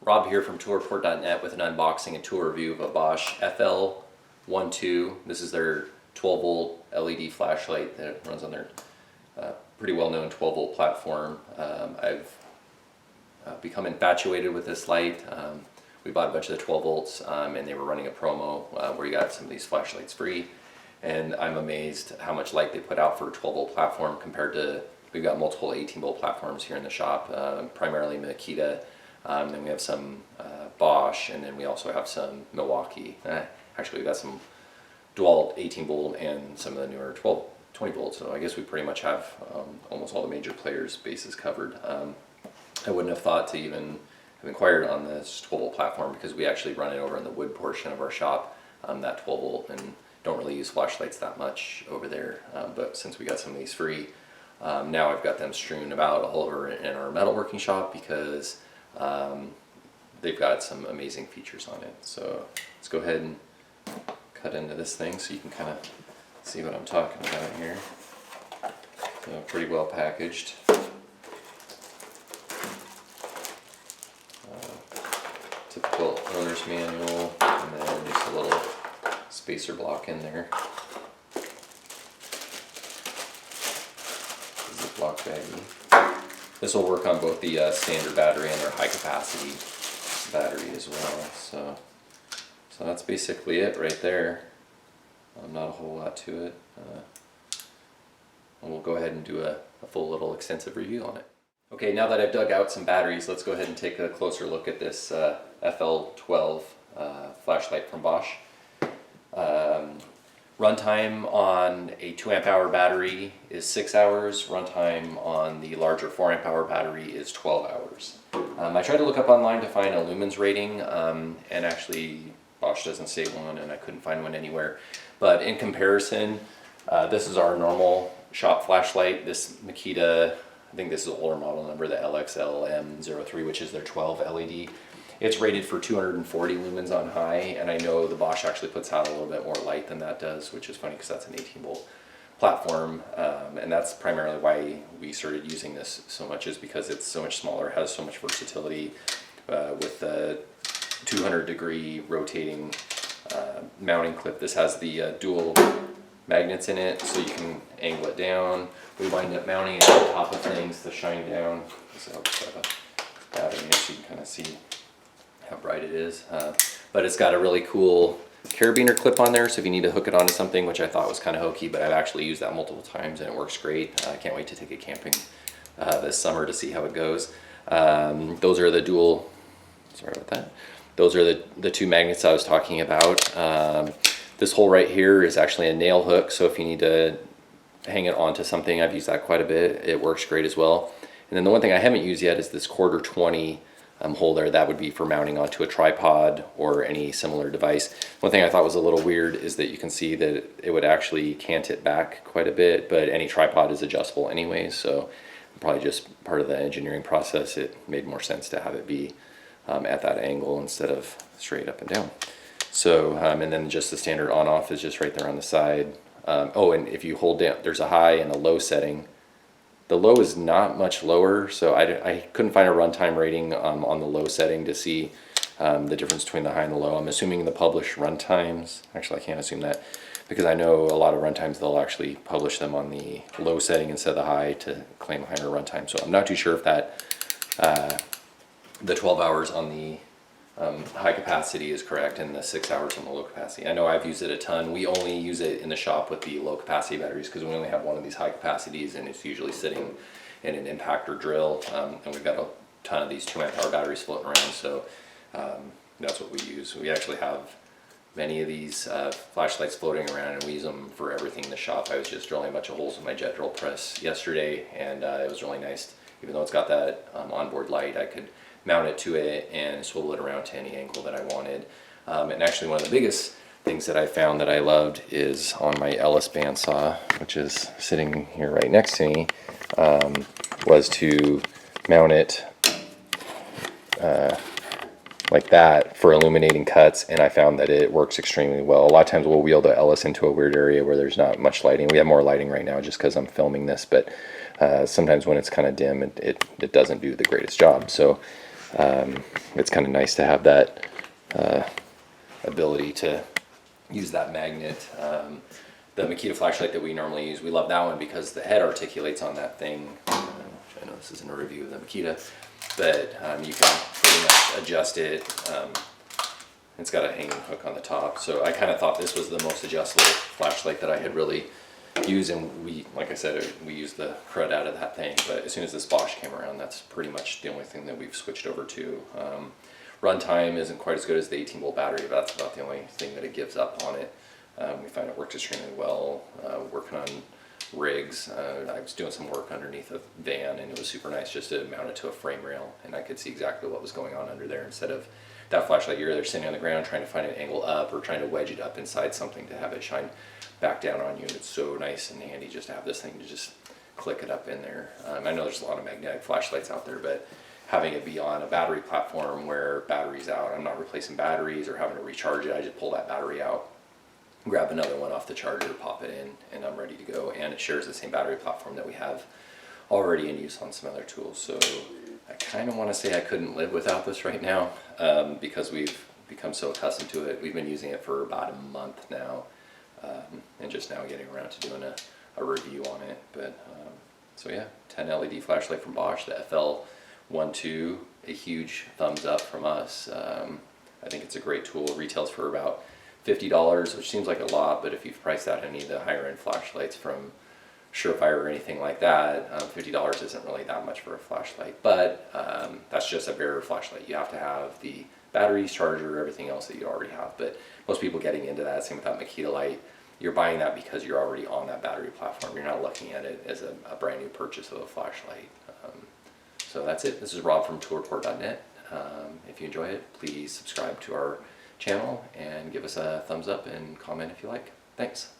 Rob here from toolreport.net with an unboxing and tool review of a Bosch FL12. This is their 12 volt LED flashlight that runs on their pretty well known 12 volt platform. I've become infatuated with this light. We bought a bunch of the 12 volts and they were running a promo where you got some of these flashlights free. And I'm amazed how much light they put out for a 12 volt platform compared to, we've got multiple 18 volt platforms here in the shop, primarily Makita. Then we have some Bosch, and then we also have some Milwaukee. Actually, we've got some dual 18 volt and some of the newer 20 volts. So I guess we pretty much have almost all the major players' bases covered. I wouldn't have thought to even have inquired on this 12 volt platform because we actually run it over in the wood portion of our shop, that 12 volt, and don't really use flashlights that much over there. But since we got some of these free, now I've got them strewn about all over in our metalworking shop because they've got some amazing features on it. So let's go ahead and cut into this thing so you can kind of see what I'm talking about here. So pretty well packaged. Typical owner's manual, and then just a little spacer block in there. Ziploc baggie. This will work on both the standard battery and their high capacity battery as well. So that's basically it right there. Not a whole lot to it. And we'll go ahead and do a full little extensive review on it. Okay, now that I've dug out some batteries, let's go ahead and take a closer look at this FL12 flashlight from Bosch. Runtime on a 2 amp hour battery is 6 hours. Runtime on the larger 4 amp hour battery is 12 hours. I tried to look up online to find a lumens rating, and actually Bosch doesn't say one, and I couldn't find one anywhere. But in comparison, this is our normal shop flashlight. This Makita, I think this is an older model number, the LXLM03, which is their 12 LED. It's rated for 240 lumens on high, and I know the Bosch actually puts out a little bit more light than that does, which is funny because that's an 18 volt platform, and that's primarily why we started using this so much, is because it's so much smaller, has so much versatility with the 200-degree rotating mounting clip. This has the dual magnets in it, so you can angle it down. We wind up mounting it on top of things to shine down. So I'll just have a battery in it so you can kind of see how bright it is. But it's got a really cool carabiner clip on there, so if you need to hook it onto something, which I thought was kind of hokey, but I've actually used that multiple times and it works great. I can't wait to take it camping this summer to see how it goes. Those are the dual, sorry about that. Those are the two magnets I was talking about. This hole right here is actually a nail hook, so if you need to hang it onto something, I've used that quite a bit. It works great as well. And then the one thing I haven't used yet is this 1/4-20 holder. That would be for mounting onto a tripod or any similar device. One thing I thought was a little weird is that you can see that it would actually cant it back quite a bit, but any tripod is adjustable anyways, so probably just part of the engineering process, it made more sense to have it be at that angle instead of straight up and down. So, and then just the standard on-off is just right there on the side. Oh, and if you hold down, there's a high and a low setting. The low is not much lower, so I couldn't find a runtime rating on the low setting to see the difference between the high and the low. I'm assuming the published runtimes, actually I can't assume that, because I know a lot of runtimes they'll actually publish them on the low setting instead of the high to claim higher runtime. So I'm not too sure if that the 12 hours on the high capacity is correct and the 6 hours on the low capacity. I know I've used it a ton. We only use it in the shop with the low capacity batteries because we only have one of these high capacities and it's usually sitting in an impactor drill, and we've got a ton of these 2 amp hour batteries floating around, so that's what we use. We actually have many of these flashlights floating around and we use them for everything in the shop. I was just drilling a bunch of holes in my jet drill press yesterday, and it was really nice. Even though it's got that onboard light, I could mount it to it and swivel it around to any angle that I wanted. And actually one of the biggest things that I found that I loved is on my Ellis bandsaw, which is sitting here right next to me, was to mount it like that for illuminating cuts, and I found that it works extremely well. A lot of times we'll wheel the Ellis into a weird area where there's not much lighting. We have more lighting right now just because I'm filming this, but sometimes when it's kind of dim, it doesn't do the greatest job. So It's kind of nice to have that ability to use that magnet. The Makita flashlight that we normally use, we love that one because the head articulates on that thing. I know this isn't a review of the Makita, but you can pretty much adjust it. It's got a hanging hook on the top, so I kind of thought this was the most adjustable flashlight that I had really used, and we, like I said, we used the crud out of that thing, but as soon as this Bosch came around, that's pretty much the only thing that we've switched over to. Runtime isn't quite as good as the 18-volt battery, but that's about the only thing that it gives up on it. We find it works extremely well. Working on rigs, I was doing some work underneath a van, and it was super nice just to mount it to a frame rail, and I could see exactly what was going on under there instead of that flashlight you're either sitting on the ground trying to find an angle up or trying to wedge it up inside something to have it shine back down on you. And it's so nice and handy just to have this thing to just click it up in there. I know there's a lot of magnetic flashlights out there, but having it be on a battery platform where battery's out, I'm not replacing batteries or having to recharge it. I just pull that battery out, grab another one off the charger, pop it in, and I'm ready to go. And it shares the same battery platform that we have already in use on some other tools. So I kind of want to say I couldn't live without this right now, because we've become so accustomed to it. We've been using it for about a month now, and just now getting around to doing a review on it. But so yeah, 10 LED flashlight from Bosch, the FL12, a huge thumbs up from us. I think it's a great tool. It retails for about $50, which seems like a lot, but if you've priced out any of the higher end flashlights from Surefire or anything like that, $50 isn't really that much for a flashlight. But that's just a bare flashlight. You have to have the batteries, charger, everything else that you already have. But most people getting into that, same with that Makita light, you're buying that because you're already on that battery platform. You're not looking at it as a brand new purchase of a flashlight. So that's it. This is Rob from toolreport.net. If you enjoy it, please subscribe to our channel and give us a thumbs up and comment if you like. Thanks.